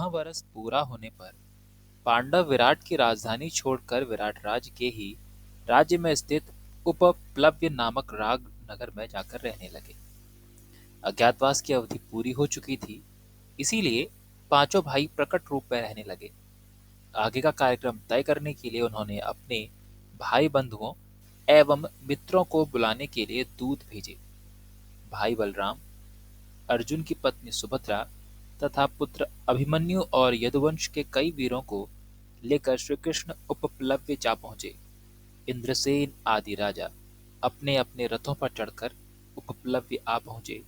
वर्ष पूरा होने पर पांडव विराट की राजधानी छोड़कर विराट राज्य के ही राज्य में स्थित उपप्लव्य नामक राग नगर में जाकर रहने लगे। अज्ञातवास की अवधि पूरी हो चुकी थी, इसीलिए पांचों भाई प्रकट रूप में रहने लगे। आगे का कार्यक्रम तय करने के लिए उन्होंने अपने भाई बंधुओं एवं मित्रों को बुलाने के लिए दूत भेजे। भाई बलराम, अर्जुन की पत्नी सुभद्रा तथा पुत्र अभिमन्यु और यदुवंश के कई वीरों को लेकर श्री कृष्ण उपप्लव्य जा पहुंचे। इंद्रसेन आदि राजा अपने अपने रथों पर चढ़कर उपप्लव्य आ पहुंचे।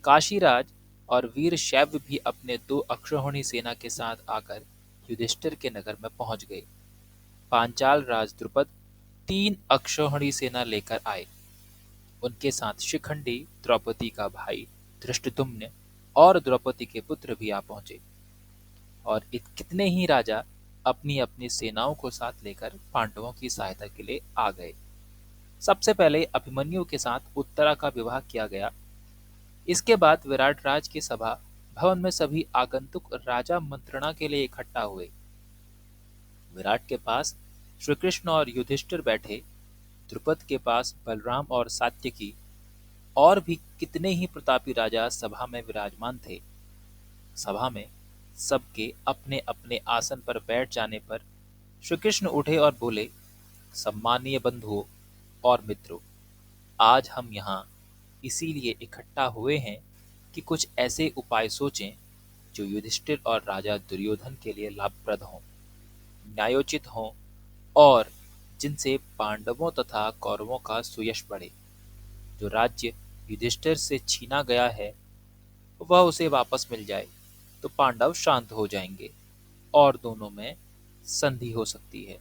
काशीराज और वीर शैव्य भी अपने 2 अक्षौहिणी सेना के साथ आकर युधिष्ठिर के नगर में पहुंच गए। पांचाल राज द्रुपद 3 अक्षौहिणी सेना लेकर आए। उनके साथ शिखंडी द्रौपदी का भाई धृष्टद्युम्न और द्रौपदी के पुत्र भी आ पहुंचे और कितने ही राजा अपनी अपनी सेनाओं को साथ लेकर पांडवों की सहायता के लिए आ गए। सबसे पहले अभिमन्यु के साथ उत्तरा का विवाह किया गया। इसके बाद विराट राज की सभा भवन में सभी आगंतुक राजा मंत्रणा के लिए इकट्ठा हुए। विराट के पास श्री कृष्ण और युधिष्ठिर बैठे, द्रुपद के पास बलराम और सात्यकी और भी कितने ही प्रतापी राजा सभा में विराजमान थे। सभा में सबके अपने अपने आसन पर बैठ जाने पर श्री कृष्ण उठे और बोले, सम्मानीय बंधुओं और मित्रों, आज हम यहाँ इसीलिए इकट्ठा हुए हैं कि कुछ ऐसे उपाय सोचें जो युधिष्ठिर और राजा दुर्योधन के लिए लाभप्रद हों, न्यायोचित हों और जिनसे पांडवों तथा कौरवों का सुयश बढ़े। जो राज्य युधिष्ठिर से छीना गया है वह उसे वापस मिल जाए तो पांडव शांत हो जाएंगे और दोनों में संधि हो सकती है।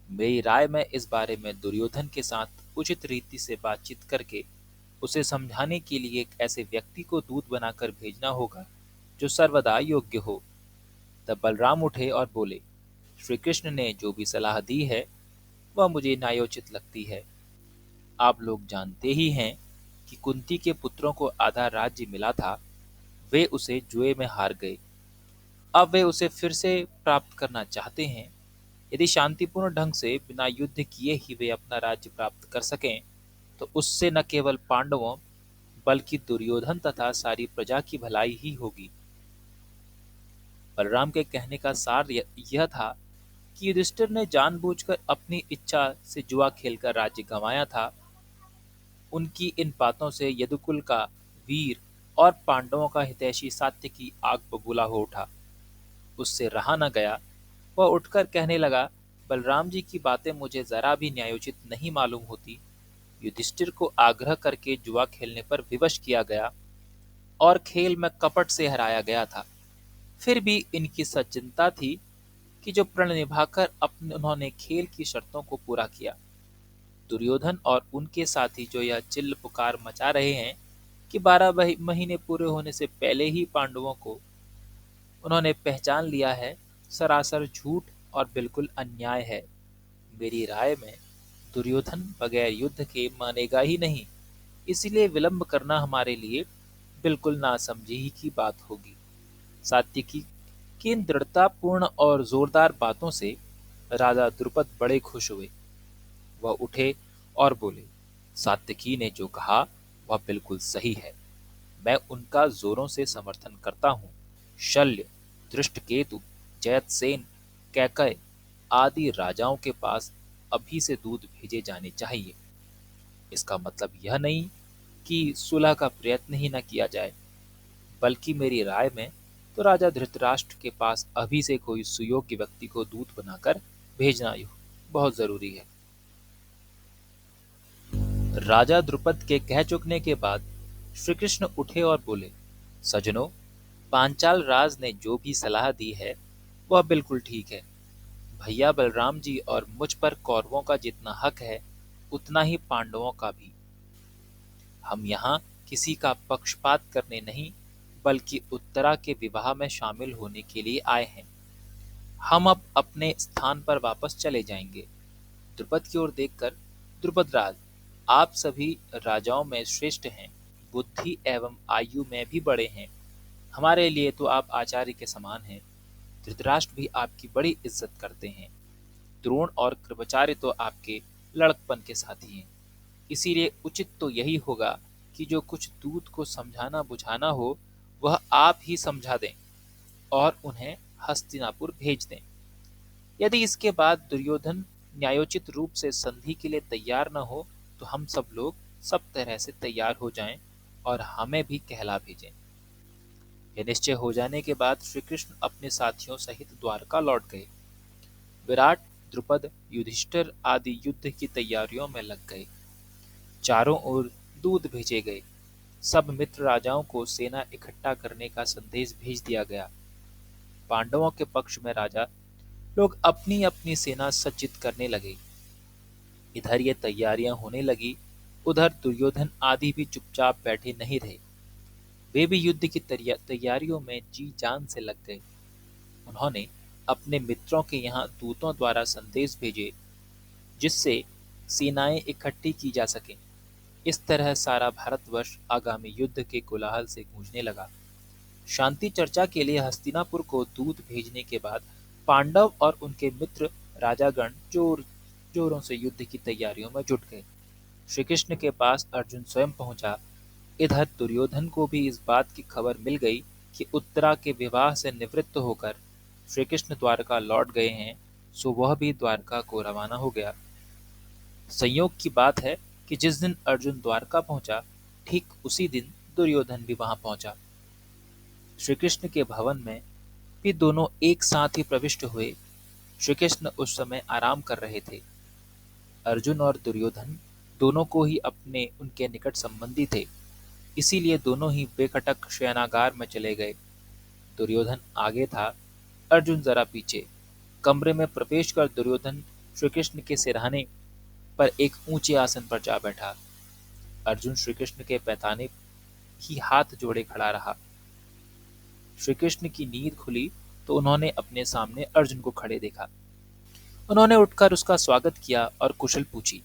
मेरी राय में इस बारे में दुर्योधन के साथ उचित रीति से बातचीत करके उसे समझाने के लिए एक ऐसे व्यक्ति को दूत बनाकर भेजना होगा जो सर्वदा योग्य हो। तब बलराम उठे और बोले, श्री कृष्ण ने जो भी सलाह दी है वह मुझे न्यायोचित लगती है। आप लोग जानते ही हैं कि कुंती के पुत्रों को आधा राज्य मिला था, वे उसे जुए में हार गए। अब वे उसे फिर से प्राप्त करना चाहते हैं। यदि शांतिपूर्ण ढंग से बिना युद्ध किए ही वे अपना राज्य प्राप्त कर सकें तो उससे न केवल पांडवों बल्कि दुर्योधन तथा सारी प्रजा की भलाई ही होगी। बलराम के कहने का सार यह था कि युधिष्ठिर ने जानबूझकर अपनी इच्छा से जुआ खेलकर राज्य गंवाया था। उनकी इन बातों से यदुकुल का वीर और पांडवों का हितैषी सात्यकी आग बबूला हो उठा। उससे रहा न गया। वह उठकर कहने लगा, बलराम जी की बातें मुझे जरा भी न्यायोचित नहीं मालूम होती। युधिष्ठिर को आग्रह करके जुआ खेलने पर विवश किया गया और खेल में कपट से हराया गया था। फिर भी इनकी सज्जनता थी कि जो प्रण निभाकर अपने उन्होंने खेल की शर्तों को पूरा किया। दुर्योधन और उनके साथी जो यह चिल्ल पुकार मचा रहे हैं कि 12 महीने पूरे होने से पहले ही पांडवों को उन्होंने पहचान लिया है, सरासर झूठ और बिल्कुल अन्याय है। मेरी राय में दुर्योधन बगैर युद्ध के मानेगा ही नहीं, इसलिए विलंब करना हमारे लिए बिल्कुल नासमझी ही की बात होगी। सात्यकी की इन दृढ़तापूर्ण और जोरदार बातों से राजा द्रुपद बड़े खुश हुए। वह उठे और बोले, सात्यकी ने जो कहा वह बिल्कुल सही है। मैं उनका जोरों से समर्थन करता हूँ। शल्य, धृष्टकेतु, जयद्रथ, कैकय आदि राजाओं के पास अभी से दूत भेजे जाने चाहिए। इसका मतलब यह नहीं कि सुलह का प्रयत्न ही न किया जाए, बल्कि मेरी राय में तो राजा धृतराष्ट्र के पास अभी से कोई सुयोग्य व्यक्ति को दूत बनाकर भेजना बहुत जरूरी है। राजा द्रुपद के कह चुकने के बाद श्री कृष्ण उठे और बोले, सजनों, पांचाल राज ने जो भी सलाह दी है वह बिल्कुल ठीक है। भैया बलराम जी और मुझ पर कौरवों का जितना हक है उतना ही पांडवों का भी। हम यहाँ किसी का पक्षपात करने नहीं बल्कि उत्तरा के विवाह में शामिल होने के लिए आए हैं। हम अब अपने स्थान पर वापस चले जाएंगे। द्रुपद की ओर देखकर, द्रुपद राज, आप सभी राजाओं में श्रेष्ठ हैं, बुद्धि एवं आयु में भी बड़े हैं। हमारे लिए तो आप आचार्य के समान हैं। धृतराष्ट्र भी आपकी बड़ी इज्जत करते हैं। द्रोण और कृपाचार्य तो आपके लड़कपन के साथी हैं। इसीलिए उचित तो यही होगा कि जो कुछ दूत को समझाना बुझाना हो वह आप ही समझा दें और उन्हें हस्तिनापुर भेज दें। यदि इसके बाद दुर्योधन न्यायोचित रूप से संधि के लिए तैयार न हो तो हम सब लोग सब तरह से तैयार हो जाएं और हमें भी कहला भेजें। यह निश्चय हो जाने के बाद श्री कृष्ण अपने साथियों सहित द्वारका लौट गए। विराट, द्रुपद, युधिष्ठिर आदि युद्ध की तैयारियों में लग गए। चारों ओर दूत भेजे गए। सब मित्र राजाओं को सेना इकट्ठा करने का संदेश भेज दिया गया। पांडवों के पक्ष में राजा लोग अपनी अपनी सेना सज्जित करने लगे। इधर ये तैयारियां होने लगी, उधर दुर्योधन आदि भी चुपचाप बैठे नहीं रहे। वे भी युद्ध की तैयारियों में जी जान से लग गए। उन्होंने अपने मित्रों के यहाँ दूतों द्वारा संदेश भेजे जिससे सेनाएं इकट्ठी की जा सकें। इस तरह सारा भारतवर्ष आगामी युद्ध के कोलाहल से गूंजने लगा। शांति चर्चा के लिए हस्तिनापुर को दूत भेजने के बाद पांडव और उनके मित्र राजागण जोर जोरों से युद्ध की तैयारियों में जुट गए। श्री कृष्ण के पास अर्जुन स्वयं पहुंचा। इधर दुर्योधन को भी इस बात की खबर मिल गई कि उत्तरा के विवाह से निवृत्त होकर श्री कृष्ण द्वारका लौट गए हैं, सो वह भी द्वारका को रवाना हो गया। संयोग की बात है कि जिस दिन अर्जुन द्वारका पहुंचा, ठीक उसी दिन दुर्योधन भी वहां पहुंचा। श्री कृष्ण के भवन में भी दोनों एक साथ ही प्रविष्ट हुए। श्री कृष्ण उस समय आराम कर रहे थे। अर्जुन और दुर्योधन दोनों को ही अपने उनके निकट संबंधी थे, इसीलिए दोनों ही बेखटक शयनागार में चले गए। दुर्योधन आगे था, अर्जुन जरा पीछे। कमरे में प्रवेश कर दुर्योधन श्री कृष्ण के सिरहाने पर एक ऊंचे आसन पर जा बैठा। अर्जुन श्री कृष्ण के पैताने ही हाथ जोड़े खड़ा रहा। श्री कृष्ण की नींद खुली तो उन्होंने अपने सामने अर्जुन को खड़े देखा। उन्होंने उठकर उसका स्वागत किया और कुशल पूछी।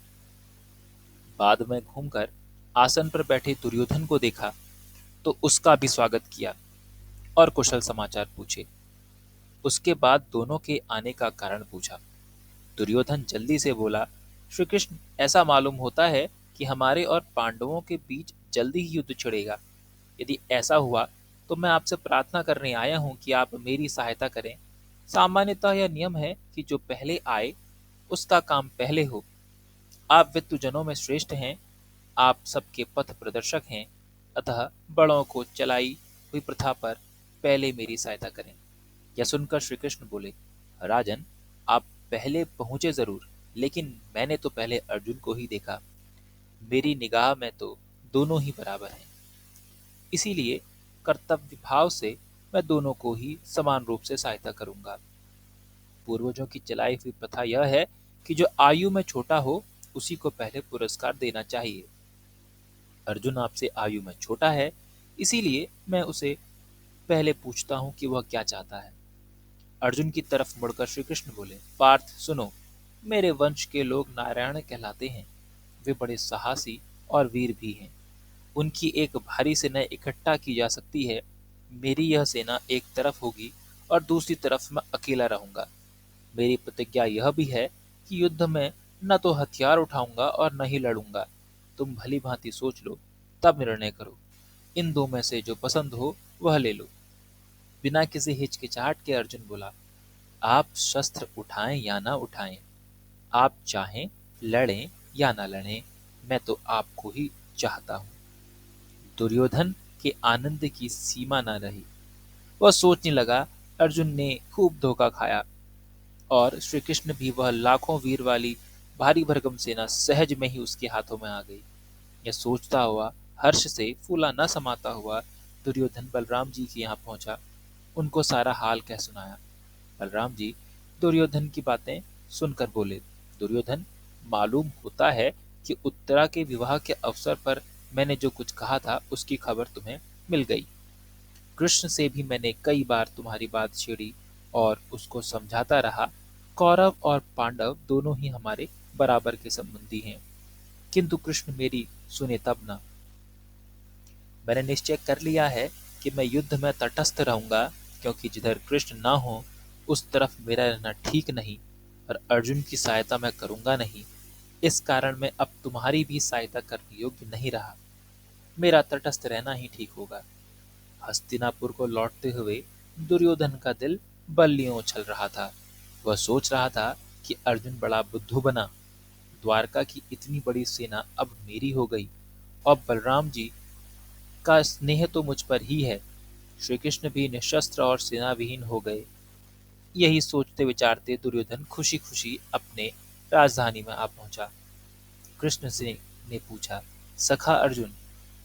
बाद में घूमकर आसन पर बैठे दुर्योधन को देखा तो उसका भी स्वागत किया और कुशल समाचार पूछे। उसके बाद दोनों के आने का कारण पूछा। दुर्योधन जल्दी से बोला, श्री कृष्ण, ऐसा मालूम होता है कि हमारे और पांडवों के बीच जल्दी ही युद्ध छिड़ेगा। यदि ऐसा हुआ तो मैं आपसे प्रार्थना करने आया हूँ कि आप मेरी सहायता करें। सामान्यतः यह नियम है कि जो पहले आए उसका काम पहले हो। आप विद्वजनों में श्रेष्ठ हैं, आप सबके पथ प्रदर्शक हैं, अतः बड़ों को चलाई हुई प्रथा पर पहले मेरी सहायता करें। यह सुनकर श्री कृष्ण बोले, राजन, आप पहले पहुंचे जरूर, लेकिन मैंने तो पहले अर्जुन को ही देखा। मेरी निगाह में तो दोनों ही बराबर हैं। इसीलिए कर्तव्य भाव से मैं दोनों को ही समान रूप से सहायता करूंगा। पूर्वजों की चलाई हुई प्रथा यह है कि जो आयु में छोटा हो उसी को पहले पुरस्कार देना चाहिए। अर्जुन आपसे आयु में छोटा है, इसीलिए मैं उसे पहले पूछता हूँ कि वह क्या चाहता है। अर्जुन की तरफ मुड़कर श्री कृष्ण बोले, पार्थ सुनो, मेरे वंश के लोग नारायण कहलाते हैं। वे बड़े साहसी और वीर भी हैं। उनकी एक भारी सेना इकट्ठा की जा सकती है। मेरी यह सेना एक तरफ होगी और दूसरी तरफ मैं अकेला रहूंगा। मेरी प्रतिज्ञा यह भी है कि युद्ध में न तो हथियार उठाऊंगा और न ही लड़ूंगा। तुम भली भांति सोच लो, तब निर्णय करो। इन दो में से जो पसंद हो वह ले लो। बिना किसी हिचकिचाहट के अर्जुन बोला, आप शस्त्र उठाएं या ना उठाएं, आप चाहें लड़ें या ना लड़ें, मैं तो आपको ही चाहता हूं। दुर्योधन के आनंद की सीमा न रही। वह सोचने लगा, अर्जुन ने खूब धोखा खाया और श्री कृष्ण भी वह लाखों वीर वाली भारी भरकम सेना सहज में ही उसके हाथों में आ गई। यह सोचता हुआ, हर्ष से फूला न समाता हुआ दुर्योधन बलराम जी के यहाँ पहुंचा। उनको सारा हाल कह सुनाया। बलराम जी दुर्योधन की बातें सुनकर बोले, दुर्योधन, मालूम होता है कि उत्तरा के विवाह के अवसर पर मैंने जो कुछ कहा था उसकी खबर तुम्हें मिल गई। कृष्ण से भी मैंने कई बार तुम्हारी बात छेड़ी और उसको समझाता रहा। कौरव और पांडव दोनों ही हमारे बराबर के संबंधी हैं, किंतु कृष्ण मेरी सुने तब ना। मैंने निश्चय कर लिया है कि कि मैं युद्ध में तटस्थ रहूंगा, क्योंकि जिधर कृष्ण ना हो उस तरफ मेरा रहना ठीक नहीं, और अर्जुन की सहायता मैं करूंगा नहीं। इस कारण मैं अब तुम्हारी भी सहायता करने योग्य नहीं रहा। मेरा तटस्थ रहना ही ठीक होगा। हस्तिनापुर को लौटते हुए दुर्योधन का दिल बल्लियों उछल रहा था। वह सोच रहा था कि अर्जुन बड़ा बुद्धू बना। द्वारका की इतनी बड़ी सेना अब मेरी हो गई, और बलराम जी का स्नेह तो मुझ पर ही है। श्री कृष्ण भी निशस्त्र और सेना विहीन हो गए। यही सोचते विचारते दुर्योधन खुशी खुशी अपने राजधानी में आ पहुंचा। कृष्ण से ने पूछा, सखा अर्जुन,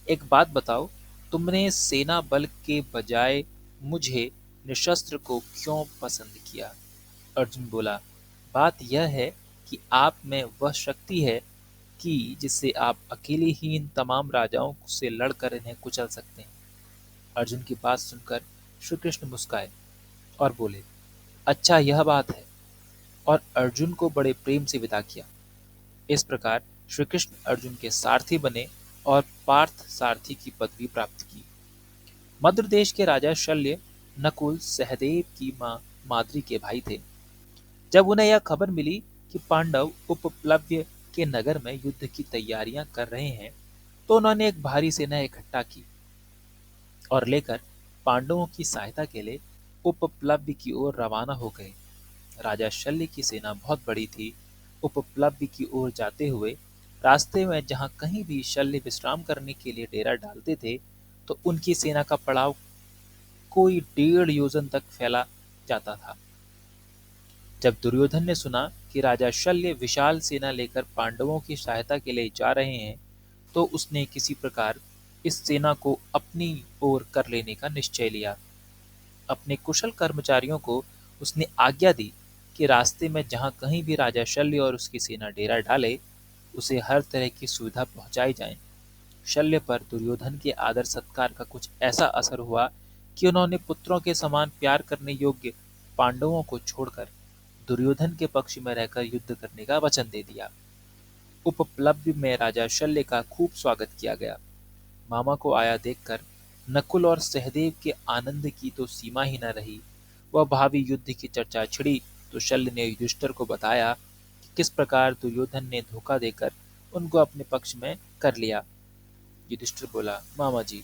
एक बात बताओ, तुमने सेना बल के बजाय मुझे निशस्त्र को क्यों पसंद किया? अर्जुन बोला, बात यह है कि आप में वह शक्ति है कि जिससे आप अकेले ही इन तमाम राजाओं से लड़कर इन्हें कुचल सकते हैं। अर्जुन की बात सुनकर श्री कृष्ण मुस्काए और बोले, अच्छा यह बात है, और अर्जुन को बड़े प्रेम से विदा किया। इस प्रकार श्री कृष्ण अर्जुन के सारथी बने और पार्थ सारथी की पदवी प्राप्त की। मद्र देश के राजा शल्य नकुल सहदेव की मां माद्री के भाई थे। जब उन्हें यह खबर मिली कि पांडव उपप्लव्य के नगर में युद्ध की तैयारियां कर रहे हैं, तो उन्होंने एक भारी सेना इकट्ठा की और लेकर पांडवों की सहायता के लिए उपप्लव्य की ओर रवाना हो गए। राजा शल्य की सेना बहुत बड़ी थी। उपप्लव्य की ओर जाते हुए रास्ते में जहां कहीं भी शल्य विश्राम करने के लिए डेरा डालते थे, तो उनकी सेना का पड़ाव कोई 1.5 योजन तक फैला जाता था। जब दुर्योधन ने सुना कि राजा शल्य विशाल सेना लेकर पांडवों की सहायता के लिए जा रहे हैं, तो उसने किसी प्रकार इस सेना को अपनी ओर कर लेने का निश्चय लिया। अपने कुशल कर्मचारियों को उसने आज्ञा दी कि रास्ते में जहां कहीं भी राजा शल्य और उसकी सेना डेरा डाले, उसे हर तरह की सुविधा पहुंचाई जाए। शल्य पर दुर्योधन के आदर सत्कार का कुछ ऐसा असर हुआ कि उन्होंने पुत्रों के समान प्यार करने योग्य पांडवों को छोड़कर दुर्योधन के पक्ष में रहकर युद्ध करने का वचन दे दिया। उपप्लव्य में राजा शल्य का खूब स्वागत किया गया। मामा को आया देखकर नकुल और सहदेव के आनंद की तो सीमा ही न रही। वह भावी युद्ध की चर्चा छिड़ी तो शल्य ने युधिष्ठिर को बताया कि किस प्रकार दुर्योधन ने धोखा देकर उनको अपने पक्ष में कर लिया। युधिष्ठिर बोला, मामा जी,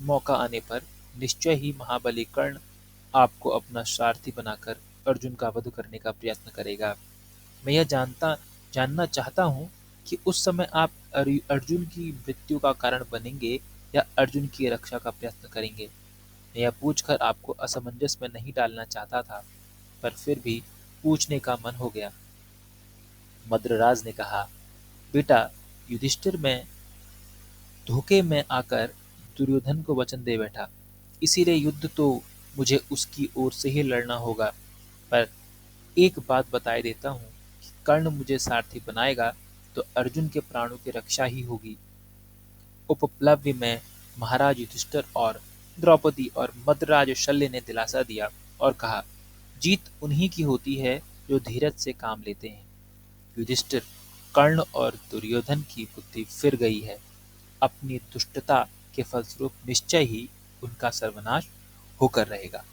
मौका आने पर निश्चय ही महाबली कर्ण आपको अपना सारथी बनाकर अर्जुन का वध करने का प्रयत्न करेगा। मैं यह जानना चाहता हूँ कि उस समय आप अर्जुन की मृत्यु का कारण बनेंगे या अर्जुन की रक्षा का प्रयत्न करेंगे। मैं यह पूछकर आपको असमंजस में नहीं डालना चाहता था, पर फिर भी पूछने का मन हो गया। मद्रराज ने कहा, बेटा युधिष्ठिर, मैं धोखे में आकर दुर्योधन को वचन दे बैठा, इसीलिए युद्ध तो मुझे उसकी ओर से ही लड़ना होगा। पर एक बात बताए देता हूँ कि कर्ण मुझे सारथी बनाएगा तो अर्जुन के प्राणों की रक्षा ही होगी। उपप्लव्य में महाराज युधिष्ठिर और द्रौपदी और मद्रराज शल्य ने दिलासा दिया और कहा, जीत उन्हीं की होती है जो धीरज से काम लेते हैं। युधिष्ठिर, कर्ण और दुर्योधन की बुद्धि फिर गई है। अपनी दुष्टता के फलस्वरूप निश्चय ही उनका सर्वनाश होकर रहेगा।